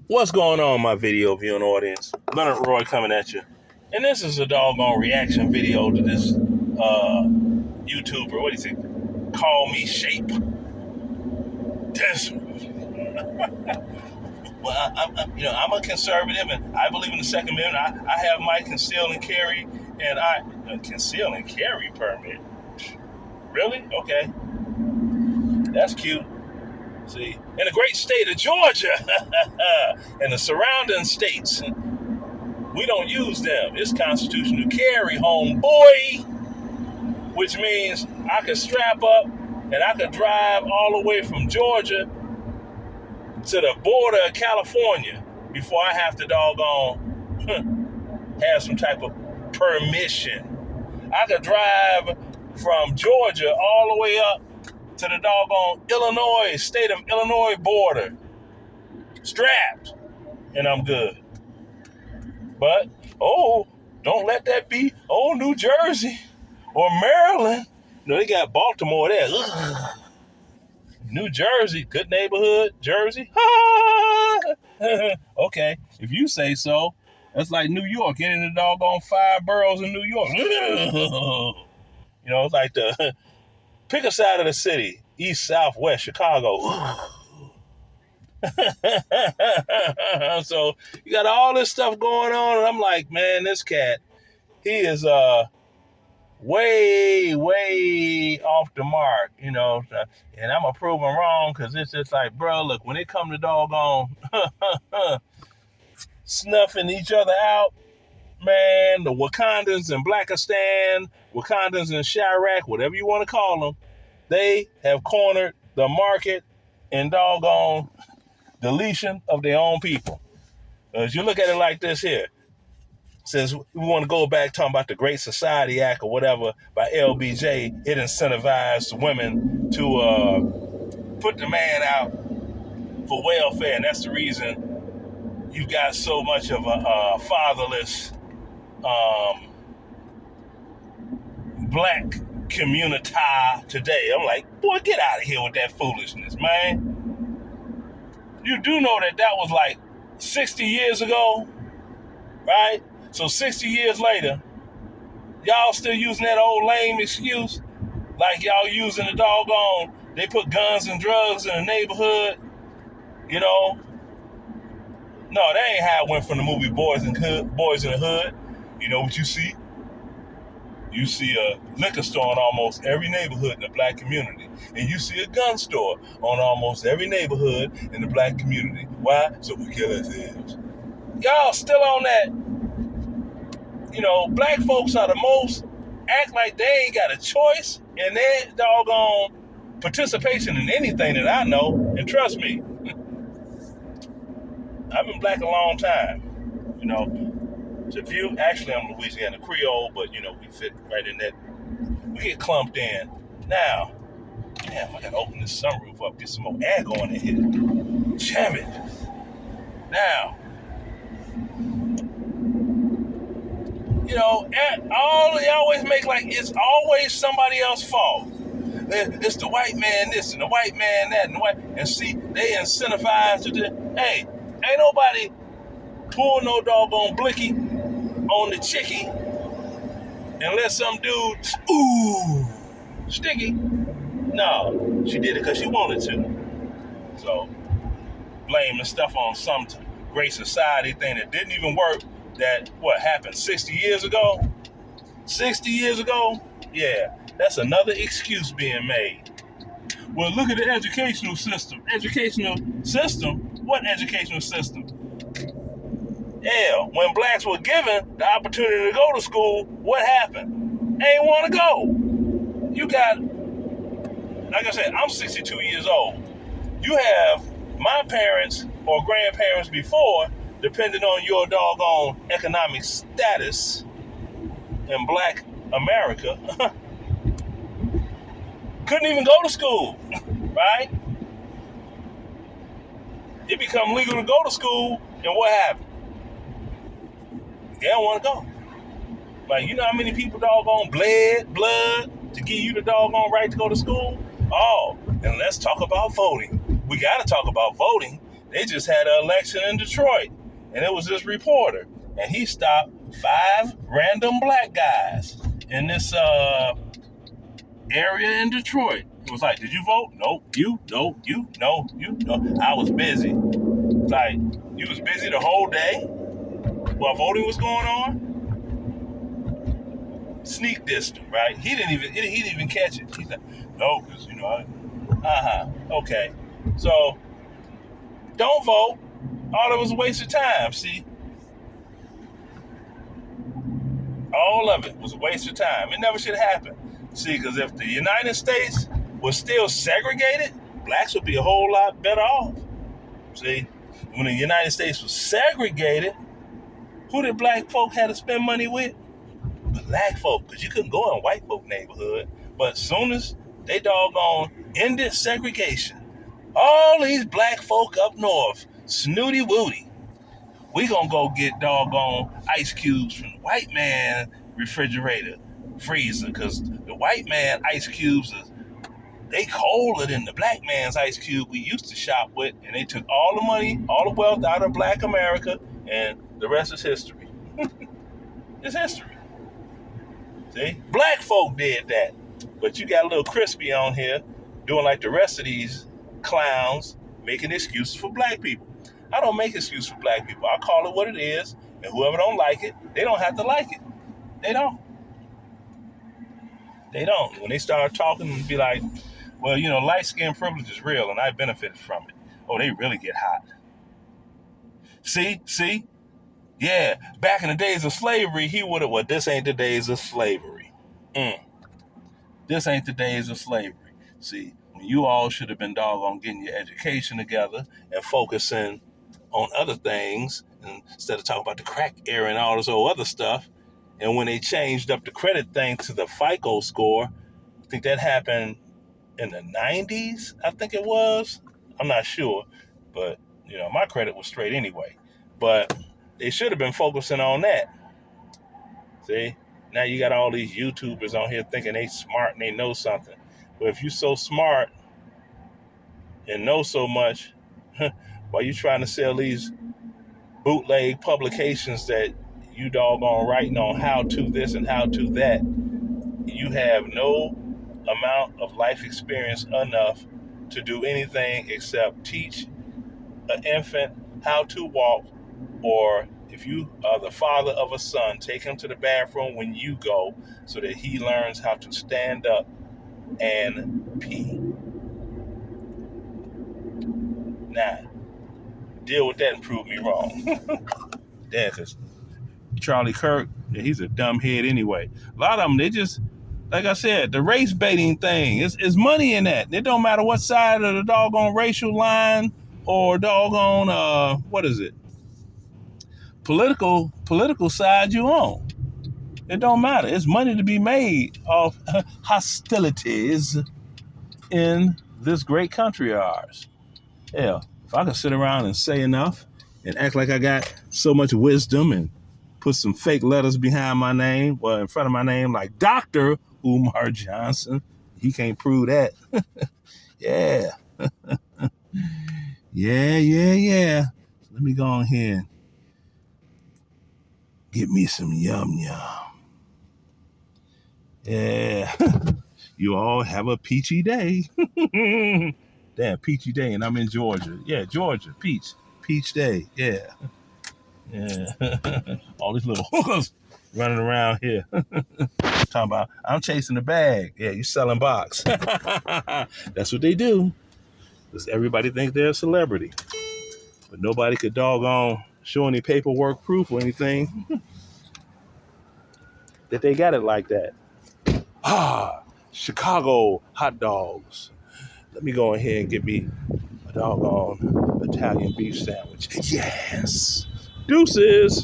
What's going on, my video viewing audience? Leonard Roy coming at you. And this is a doggone reaction video to this YouTuber. What do you think? Call me Shape. This. Well, I'm a conservative, and I believe in the Second Amendment. I have my conceal and carry, and conceal and carry permit. Really? Okay, that's cute. See, in the great state of Georgia and the surrounding states, we don't use them. It's constitutional carry, homeboy, which means I could strap up and I could drive all the way from Georgia to the border of California before I have to doggone have some type of permission. I could drive from Georgia all the way up to the doggone Illinois, state of Illinois border, strapped, and I'm good. But, don't let that be, New Jersey or Maryland. They got Baltimore there. Ugh. New Jersey, good neighborhood, Jersey. Okay, if you say so. That's like New York, getting the doggone 5 boroughs in New York. It's like pick a side of the city, east, south, west, Chicago. So you got all this stuff going on, and I'm like, man, this cat, he is way, way off the mark, and I'm gonna prove him wrong, because it's just like, bro, look, when it come to doggone snuffing each other out, man, the Wakandans in Blackistan, Wakandans in Chirac, whatever you want to call them, they have cornered the market in doggone deletion of their own people. As you look at it like this here, since we want to go back talking about the Great Society Act or whatever by LBJ, it incentivized women to put the man out for welfare, and that's the reason you've got so much of a fatherless black community today. I'm like, boy, get out of here with that foolishness, man. You do know that was like 60 years ago, right? So 60 years later, y'all still using that old lame excuse, like y'all using the doggone, they put guns and drugs in the neighborhood, No, that ain't how it went from the movie Boys in the Hood. You know what you see? You see a liquor store in almost every neighborhood in the black community. And you see a gun store on almost every neighborhood in the black community. Why? So we kill ourselves. Y'all still on that. Black folks are the most, act like they ain't got a choice in their doggone participation in anything that I know. And trust me, I've been black a long time. To view, actually I'm Louisiana Creole, but we fit right in that. We get clumped in. Now, damn, I gotta open this sunroof up, get some more air going in here. Damn it. Now, they always make like it's always somebody else's fault. It's the white man this and the white man that and see, they incentivize to do. Hey, ain't nobody pull no doggone blicky on the chickie and let some dude, sticky. No, she did it because she wanted to. So, blame the stuff on some great society thing that didn't even work, that, happened 60 years ago? 60 years ago? Yeah, that's another excuse being made. Well, look at the educational system. Educational system? What educational system? Yeah, when blacks were given the opportunity to go to school, what happened? They ain't want to go. You got, like I said, I'm 62 years old. You have my parents or grandparents before, depending on your doggone economic status in black America, couldn't even go to school, right? It become legal to go to school, and what happened? They don't want to go. Like, you know how many people doggone bled blood to give you the doggone right to go to school? Oh, and let's talk about voting. We got to talk about voting. They just had an election in Detroit, and it was this reporter, and he stopped 5 random black guys in this area in Detroit. It was like, did you vote? No. You? No. You? No. You? No. I was busy. Like, you was busy the whole day while voting was going on? Sneak dissed him, right? He didn't even catch it. He said, no, because, okay. So, don't vote. All it was a waste of time, see? All of it was a waste of time. It never should happen. See, because if the United States was still segregated, blacks would be a whole lot better off. See, when the United States was segregated, who did black folk have to spend money with? Black folk, because you couldn't go in white folk neighborhood. But as soon as they doggone ended segregation, all these black folk up north, snooty wooty, we gonna go get doggone ice cubes from the white man refrigerator, freezer, because the white man ice cubes they colder than the black man's ice cube we used to shop with, and they took all the money, all the wealth out of black America, and the rest is history. It's history. See? Black folk did that. But you got a little crispy on here doing like the rest of these clowns, making excuses for black people. I don't make excuses for black people. I call it what it is, and whoever don't like it, they don't have to like it. They don't. They don't. When they start talking and be like, well, light skin privilege is real and I benefited from it. Oh, they really get hot. See? Yeah, back in the days of slavery, he would have, well, this ain't the days of slavery. This ain't the days of slavery. See, when you all should have been doggone getting your education together and focusing on other things instead of talking about the crack era and all this old other stuff. And when they changed up the credit thing to the FICO score, I think that happened in the 90s, I think it was. I'm not sure, but, my credit was straight anyway. But they should have been focusing on that. See? Now you got all these YouTubers on here thinking they smart and they know something. But if you're so smart and know so much, why you trying to sell these bootleg publications that you doggone writing on how to this and how to that? You have no amount of life experience enough to do anything except teach an infant how to walk, or if you are the father of a son, take him to the bathroom when you go so that he learns how to stand up and pee. Now, deal with that and prove me wrong. Yeah, because Charlie Kirk, he's a dumb head anyway. A lot of them, they just, like I said, the race baiting thing, is money in that. It don't matter what side of the doggone racial line or doggone, political side you on. It don't matter. It's money to be made off hostilities in this great country of ours. Yeah, if I could sit around and say enough and act like I got so much wisdom and put some fake letters behind my name, well, in front of my name, like Dr. Umar Johnson, he can't prove that. Yeah. Yeah. Let me go on here and get me some yum. Yeah. You all have a peachy day. Damn, peachy day, and I'm in Georgia. Yeah, Georgia, peach day. Yeah. All these little hookers running around here. Talking about, I'm chasing the bag. Yeah, you selling box. That's what they do. Because everybody thinks they're a celebrity. But nobody could doggone show any paperwork proof or anything that they got it like that. Chicago hot dogs. Let me go ahead and get me a doggone Italian beef sandwich. Yes. Deuces.